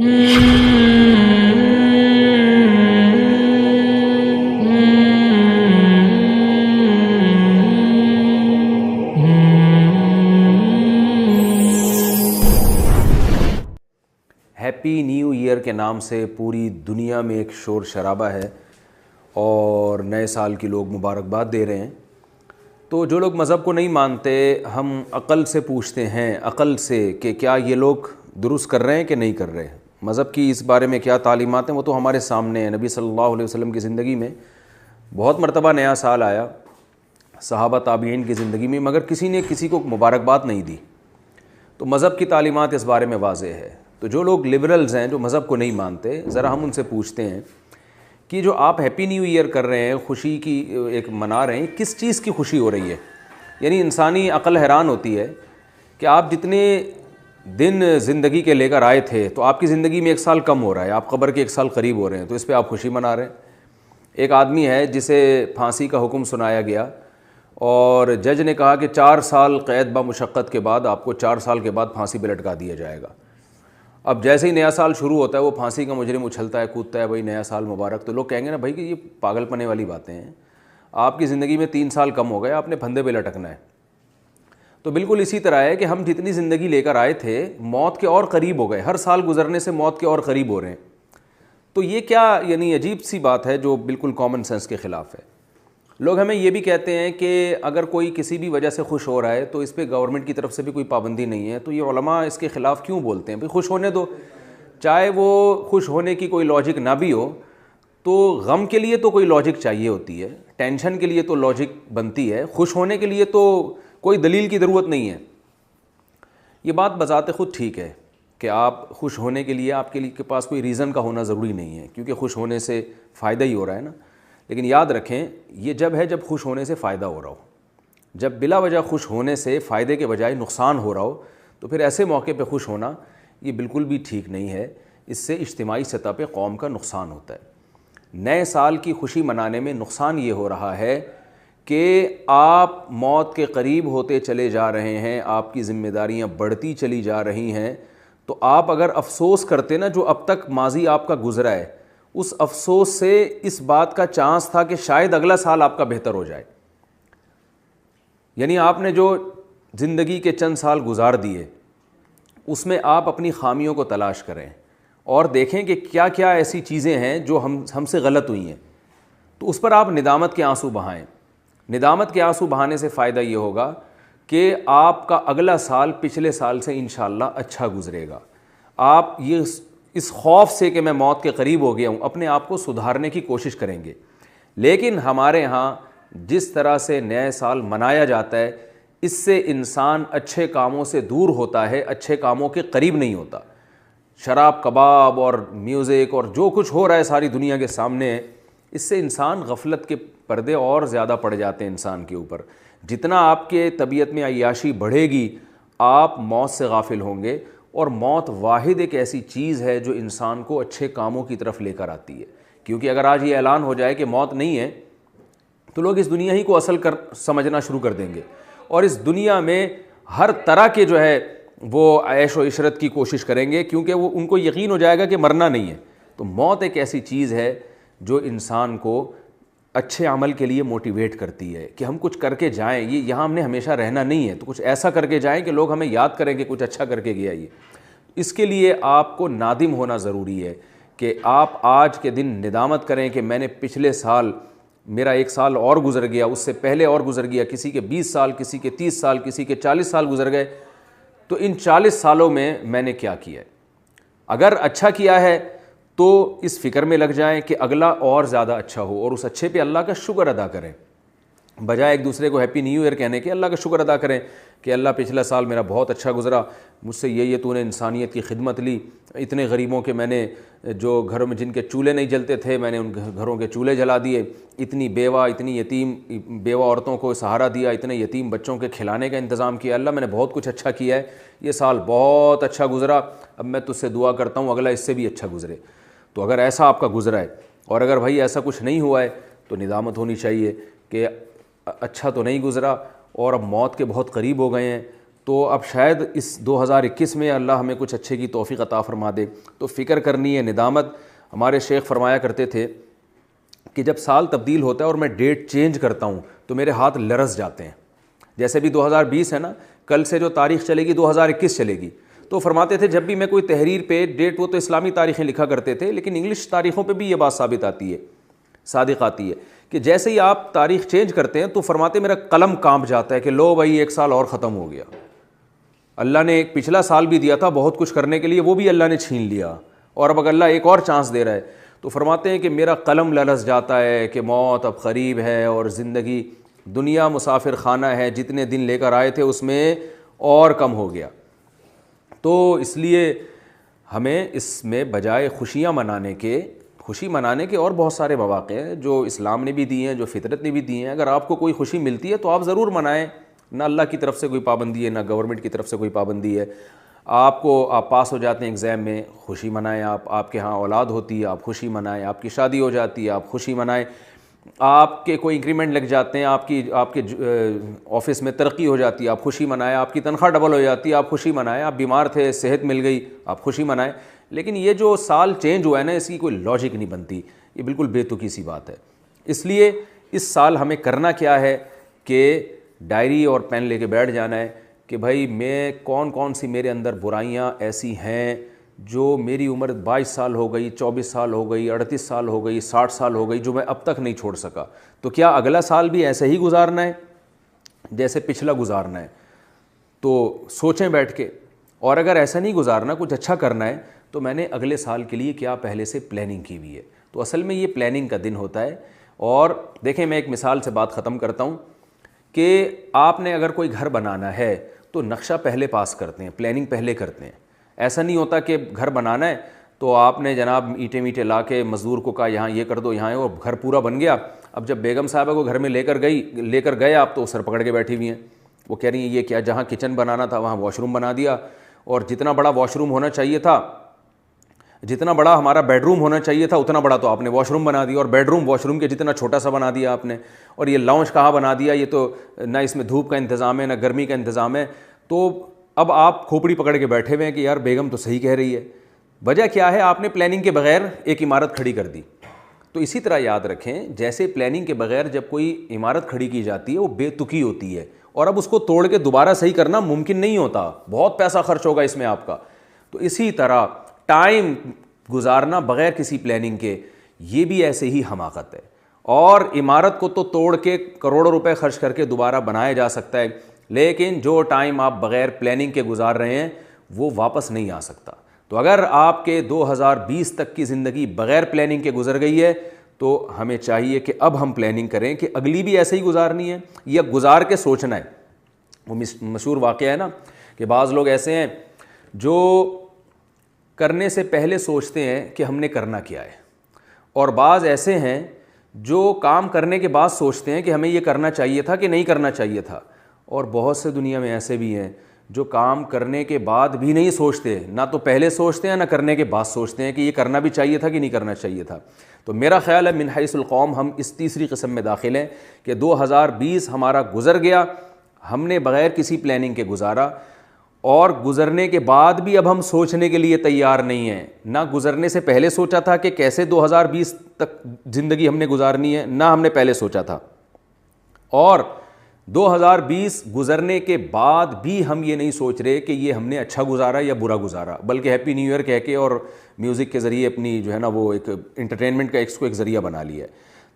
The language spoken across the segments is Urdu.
ہیپی نیو ایئر کے نام سے پوری دنیا میں ایک شور شرابہ ہے اور نئے سال کی لوگ مبارکباد دے رہے ہیں. تو جو لوگ مذہب کو نہیں مانتے، ہم عقل سے پوچھتے ہیں، عقل سے، کہ کیا یہ لوگ درست کر رہے ہیں کہ نہیں کر رہے ہیں. مذہب کی اس بارے میں کیا تعلیمات ہیں وہ تو ہمارے سامنے ہیں. نبی صلی اللہ علیہ وسلم کی زندگی میں بہت مرتبہ نیا سال آیا، صحابہ تابعین کی زندگی میں، مگر کسی نے کسی کو مبارکباد نہیں دی. تو مذہب کی تعلیمات اس بارے میں واضح ہے. تو جو لوگ لبرلز ہیں، جو مذہب کو نہیں مانتے، ذرا ہم ان سے پوچھتے ہیں کہ جو آپ ہیپی نیو ایئر کر رہے ہیں، خوشی کی ایک منا رہے ہیں، کس چیز کی خوشی ہو رہی ہے؟ یعنی انسانی عقل حیران ہوتی ہے کہ آپ جتنے دن زندگی کے لے کر آئے تھے تو آپ کی زندگی میں 1 سال کم ہو رہا ہے، آپ قبر کے 1 سال قریب ہو رہے ہیں، تو اس پہ آپ خوشی منا رہے ہیں. ایک آدمی ہے جسے پھانسی کا حکم سنایا گیا اور جج نے کہا کہ 4 سال قید بمشقت کے بعد آپ کو 4 سال کے بعد پھانسی پہ لٹکا دیا جائے گا. اب جیسے ہی نیا سال شروع ہوتا ہے وہ پھانسی کا مجرم اچھلتا ہے، کودتا ہے، بھائی نیا سال مبارک. تو لوگ کہیں گے نا بھائی کہ یہ پاگل پنے والی باتیں ہیں، آپ کی زندگی میں 3 سال کم ہو گئے، آپ نے پھندے پہ لٹکنا ہے. تو بالکل اسی طرح ہے کہ ہم جتنی زندگی لے کر آئے تھے موت کے اور قریب ہو گئے، ہر سال گزرنے سے موت کے اور قریب ہو رہے ہیں. تو یہ کیا یعنی عجیب سی بات ہے جو بالکل کامن سینس کے خلاف ہے. لوگ ہمیں یہ بھی کہتے ہیں کہ اگر کوئی کسی بھی وجہ سے خوش ہو رہا ہے تو اس پہ گورنمنٹ کی طرف سے بھی کوئی پابندی نہیں ہے. تو یہ علماء اس کے خلاف کیوں بولتے ہیں؟ بھئی خوش ہونے دو، چاہے وہ خوش ہونے کی کوئی لاجک نہ بھی ہو. تو غم کے لیے تو کوئی لاجک چاہیے ہوتی ہے، ٹینشن کے لیے تو لاجک بنتی ہے، خوش ہونے کے لیے تو کوئی دلیل کی ضرورت نہیں ہے. یہ بات بذات خود ٹھیک ہے کہ آپ خوش ہونے کے لیے آپ کے پاس کوئی ریزن کا ہونا ضروری نہیں ہے، کیونکہ خوش ہونے سے فائدہ ہی ہو رہا ہے نا. لیکن یاد رکھیں یہ جب ہے جب خوش ہونے سے فائدہ ہو رہا ہو. جب بلا وجہ خوش ہونے سے فائدے کے بجائے نقصان ہو رہا ہو تو پھر ایسے موقع پہ خوش ہونا یہ بالکل بھی ٹھیک نہیں ہے. اس سے اجتماعی سطح پہ قوم کا نقصان ہوتا ہے. نئے سال کی خوشی منانے میں نقصان یہ ہو رہا ہے کہ آپ موت کے قریب ہوتے چلے جا رہے ہیں، آپ کی ذمہ داریاں بڑھتی چلی جا رہی ہیں. تو آپ اگر افسوس کرتے نا جو اب تک ماضی آپ کا گزرا ہے، اس افسوس سے اس بات کا چانس تھا کہ شاید اگلا سال آپ کا بہتر ہو جائے. یعنی آپ نے جو زندگی کے چند سال گزار دیے اس میں آپ اپنی خامیوں کو تلاش کریں اور دیکھیں کہ کیا کیا ایسی چیزیں ہیں جو ہم سے غلط ہوئی ہیں. تو اس پر آپ ندامت کے آنسو بہائیں. ندامت کے آنسو بہانے سے فائدہ یہ ہوگا کہ آپ کا اگلا سال پچھلے سال سے انشاءاللہ اچھا گزرے گا. آپ یہ اس خوف سے کہ میں موت کے قریب ہو گیا ہوں اپنے آپ کو سدھارنے کی کوشش کریں گے. لیکن ہمارے ہاں جس طرح سے نئے سال منایا جاتا ہے اس سے انسان اچھے کاموں سے دور ہوتا ہے، اچھے کاموں کے قریب نہیں ہوتا. شراب کباب اور میوزک اور جو کچھ ہو رہا ہے ساری دنیا کے سامنے ہے، اس سے انسان غفلت کے پردے اور زیادہ پڑ جاتے ہیں انسان کے اوپر. جتنا آپ کے طبیعت میں عیاشی بڑھے گی آپ موت سے غافل ہوں گے. اور موت واحد ایک ایسی چیز ہے جو انسان کو اچھے کاموں کی طرف لے کر آتی ہے. کیونکہ اگر آج یہ اعلان ہو جائے کہ موت نہیں ہے تو لوگ اس دنیا ہی کو اصل سمجھنا شروع کر دیں گے اور اس دنیا میں ہر طرح کے جو ہے وہ عیش و عشرت کی کوشش کریں گے، کیونکہ وہ ان کو یقین ہو جائے گا کہ مرنا نہیں ہے. تو موت ایک ایسی چیز ہے جو انسان کو اچھے عمل کے لیے موٹیویٹ کرتی ہے کہ ہم کچھ کر کے جائیں. یہ یہاں ہم نے ہمیشہ رہنا نہیں ہے، تو کچھ ایسا کر کے جائیں کہ لوگ ہمیں یاد کریں کہ کچھ اچھا کر کے گیا. یہ اس کے لیے آپ کو نادم ہونا ضروری ہے کہ آپ آج کے دن ندامت کریں کہ میں نے پچھلے سال میرا 1 سال اور گزر گیا، اس سے پہلے اور گزر گیا، کسی کے 20 سال، کسی کے 30 سال، کسی کے 40 سال گزر گئے. تو ان 40 سالوں میں نے کیا کیا ہے؟ اگر اچھا کیا ہے تو اس فکر میں لگ جائیں کہ اگلا اور زیادہ اچھا ہو اور اس اچھے پہ اللہ کا شکر ادا کریں. بجائے ایک دوسرے کو ہیپی نیو ایئر کہنے کے اللہ کا شکر ادا کریں کہ اللہ پچھلا سال میرا بہت اچھا گزرا، مجھ سے یہ تو نے انسانیت کی خدمت لی، اتنے غریبوں کے میں نے جو گھروں میں جن کے چولہے نہیں جلتے تھے میں نے ان گھروں کے چولہے جلا دیے، اتنی بیوہ اتنی یتیم بیوہ عورتوں کو سہارا دیا، اتنے یتیم بچوں کے کھلانے کا انتظام کیا. اللہ میں نے بہت کچھ اچھا کیا ہے، یہ سال بہت اچھا گزرا، اب میں تجھ سے دعا کرتا ہوں اگلا اس سے بھی اچھا گزرے. تو اگر ایسا آپ کا گزرا ہے اور اگر بھائی ایسا کچھ نہیں ہوا ہے تو ندامت ہونی چاہیے کہ اچھا تو نہیں گزرا اور اب موت کے بہت قریب ہو گئے ہیں تو اب شاید اس 2021 میں اللہ ہمیں کچھ اچھے کی توفیق عطا فرما دے. تو فکر کرنی ہے, ندامت. ہمارے شیخ فرمایا کرتے تھے کہ جب سال تبدیل ہوتا ہے اور میں ڈیٹ چینج کرتا ہوں تو میرے ہاتھ لرز جاتے ہیں. جیسے بھی 2020 ہے نا, کل سے جو تاریخ چلے گی 2021 چلے گی. تو فرماتے تھے جب بھی میں کوئی تحریر پہ ڈیٹ, وہ تو اسلامی تاریخیں لکھا کرتے تھے لیکن انگلش تاریخوں پہ بھی یہ بات ثابت آتی ہے, صادق آتی ہے کہ جیسے ہی آپ تاریخ چینج کرتے ہیں تو فرماتے میرا قلم کانپ جاتا ہے کہ لو بھائی 1 سال اور ختم ہو گیا. اللہ نے ایک پچھلا سال بھی دیا تھا بہت کچھ کرنے کے لیے, وہ بھی اللہ نے چھین لیا, اور اب اللہ ایک اور چانس دے رہا ہے. تو فرماتے ہیں کہ میرا قلم لرز جاتا ہے کہ موت اب قریب ہے اور زندگی دنیا مسافر خانہ ہے, جتنے دن لے کر آئے تھے اس میں اور کم ہو گیا. تو اس لیے ہمیں اس میں بجائے خوشی منانے کے اور بہت سارے مواقع ہیں جو اسلام نے بھی دیے ہیں, جو فطرت نے بھی دیے ہیں. اگر آپ کو کوئی خوشی ملتی ہے تو آپ ضرور منائیں. نہ اللہ کی طرف سے کوئی پابندی ہے, نہ گورنمنٹ کی طرف سے کوئی پابندی ہے. آپ پاس ہو جاتے ہیں ایگزام میں, خوشی منائیں. آپ کے ہاں اولاد ہوتی ہے, آپ خوشی منائیں. آپ کی شادی ہو جاتی ہے, آپ خوشی منائیں. آپ کے کوئی انکریمنٹ لگ جاتے ہیں, آپ کے آفس میں ترقی ہو جاتی ہے, آپ خوشی منائیں. آپ کی تنخواہ ڈبل ہو جاتی ہے, آپ خوشی منائیں. آپ بیمار تھے, صحت مل گئی, آپ خوشی منائیں. لیکن یہ جو سال چینج ہوا ہے نا, اس کی کوئی لاجک نہیں بنتی, یہ بالکل بے تکی سی بات ہے. اس لیے اس سال ہمیں کرنا کیا ہے کہ ڈائری اور پین لے کے بیٹھ جانا ہے کہ بھائی میں کون سی میرے اندر برائیاں ایسی ہیں جو میری عمر 22 سال ہو گئی, 24 سال ہو گئی, 38 سال ہو گئی, 60 سال ہو گئی, جو میں اب تک نہیں چھوڑ سکا. تو کیا اگلا سال بھی ایسے ہی گزارنا ہے جیسے پچھلا گزارنا ہے؟ تو سوچیں بیٹھ کے. اور اگر ایسا نہیں گزارنا, کچھ اچھا کرنا ہے, تو میں نے اگلے سال کے لیے کیا پہلے سے پلاننگ کی ہوئی ہے. تو اصل میں یہ پلاننگ کا دن ہوتا ہے. اور دیکھیں میں ایک مثال سے بات ختم کرتا ہوں کہ آپ نے اگر کوئی گھر بنانا ہے تو نقشہ پہلے پاس کرتے ہیں, پلاننگ پہلے کرتے ہیں. ایسا نہیں ہوتا کہ گھر بنانا ہے تو آپ نے جناب اینٹیں لا کے مزدور کو کہا یہاں یہ کر دو, یہاں اور گھر پورا بن گیا. اب جب بیگم صاحبہ کو گھر میں لے کر گئے آپ, تو سر پکڑ کے بیٹھی ہوئی ہیں. وہ کہہ رہی ہیں یہ کیا, جہاں کچن بنانا تھا وہاں واش روم بنا دیا, اور جتنا بڑا واش روم ہونا چاہیے تھا, جتنا بڑا ہمارا بیڈ روم ہونا چاہیے تھا, اتنا بڑا تو آپ نے واش روم بنا دیا, اور بیڈ روم واش روم کے جتنا چھوٹا سا بنا دیا آپ نے. اور یہ لاؤنج کہاں بنا دیا, یہ تو نہ اس میں دھوپ کا انتظام ہے نہ گرمی کا انتظام ہے. تو اب آپ کھوپڑی پکڑ کے بیٹھے ہوئے ہیں کہ یار بیگم تو صحیح کہہ رہی ہے. وجہ کیا ہے, آپ نے پلاننگ کے بغیر ایک عمارت کھڑی کر دی. تو اسی طرح یاد رکھیں, جیسے پلاننگ کے بغیر جب کوئی عمارت کھڑی کی جاتی ہے وہ بے تکی ہوتی ہے, اور اب اس کو توڑ کے دوبارہ صحیح کرنا ممکن نہیں ہوتا, بہت پیسہ خرچ ہوگا اس میں آپ کا. تو اسی طرح ٹائم گزارنا بغیر کسی پلاننگ کے, یہ بھی ایسے ہی حماقت ہے. اور عمارت کو تو توڑ کے کروڑوں روپے خرچ کر کے دوبارہ بنایا جا سکتا ہے, لیکن جو ٹائم آپ بغیر پلاننگ کے گزار رہے ہیں وہ واپس نہیں آ سکتا. تو اگر آپ کے 2020 تک کی زندگی بغیر پلاننگ کے گزر گئی ہے تو ہمیں چاہیے کہ اب ہم پلاننگ کریں کہ اگلی بھی ایسے ہی گزارنی ہے یا گزار کے سوچنا ہے. وہ مشہور واقعہ ہے نا کہ بعض لوگ ایسے ہیں جو کرنے سے پہلے سوچتے ہیں کہ ہم نے کرنا کیا ہے, اور بعض ایسے ہیں جو کام کرنے کے بعد سوچتے ہیں کہ ہمیں یہ کرنا چاہیے تھا کہ نہیں کرنا چاہیے تھا. اور بہت سے دنیا میں ایسے بھی ہیں جو کام کرنے کے بعد بھی نہیں سوچتے, نہ تو پہلے سوچتے ہیں نہ کرنے کے بعد سوچتے ہیں کہ یہ کرنا بھی چاہیے تھا کہ نہیں کرنا چاہیے تھا. تو میرا خیال ہے من حیث القوم ہم اس تیسری قسم میں داخل ہیں کہ 2020 ہمارا گزر گیا, ہم نے بغیر کسی پلاننگ کے گزارا, اور گزرنے کے بعد بھی اب ہم سوچنے کے لیے تیار نہیں ہیں. نہ گزرنے سے پہلے سوچا تھا کہ کیسے 2020 تک زندگی ہم نے گزارنی ہے, نہ ہم نے پہلے سوچا تھا, اور 2020 گزرنے کے بعد بھی ہم یہ نہیں سوچ رہے کہ یہ ہم نے اچھا گزارا یا برا گزارا, بلکہ ہیپی نیو ایئر کہہ کے اور میوزک کے ذریعے اپنی جو ہے نا وہ ایک انٹرٹینمنٹ کا ایک ذریعہ بنا لیا ہے.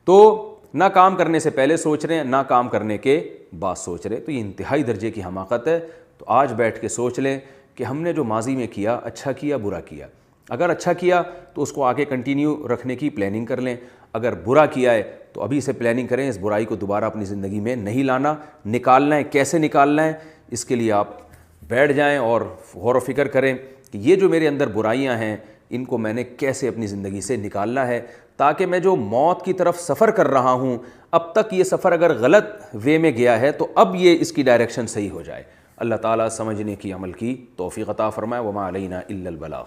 تو نہ کام کرنے سے پہلے سوچ رہے ہیں, نہ کام کرنے کے بعد سوچ رہے. تو یہ انتہائی درجے کی حماقت ہے. تو آج بیٹھ کے سوچ لیں کہ ہم نے جو ماضی میں کیا, اچھا کیا برا کیا. اگر اچھا کیا تو اس کو آگے کنٹینیو رکھنے کی پلاننگ کر لیں, اگر برا کیا ہے تو ابھی سے پلاننگ کریں, اس برائی کو دوبارہ اپنی زندگی میں نہیں لانا. نکالنا ہے, کیسے نکالنا ہے, اس کے لیے آپ بیٹھ جائیں اور غور و فکر کریں کہ یہ جو میرے اندر برائیاں ہیں ان کو میں نے کیسے اپنی زندگی سے نکالنا ہے, تاکہ میں جو موت کی طرف سفر کر رہا ہوں, اب تک یہ سفر اگر غلط وے میں گیا ہے تو اب یہ اس کی ڈائریکشن صحیح ہو جائے. اللہ تعالیٰ سمجھنے کی عمل کی توفیق عطا فرمائے. وما علینا الا البلاغ.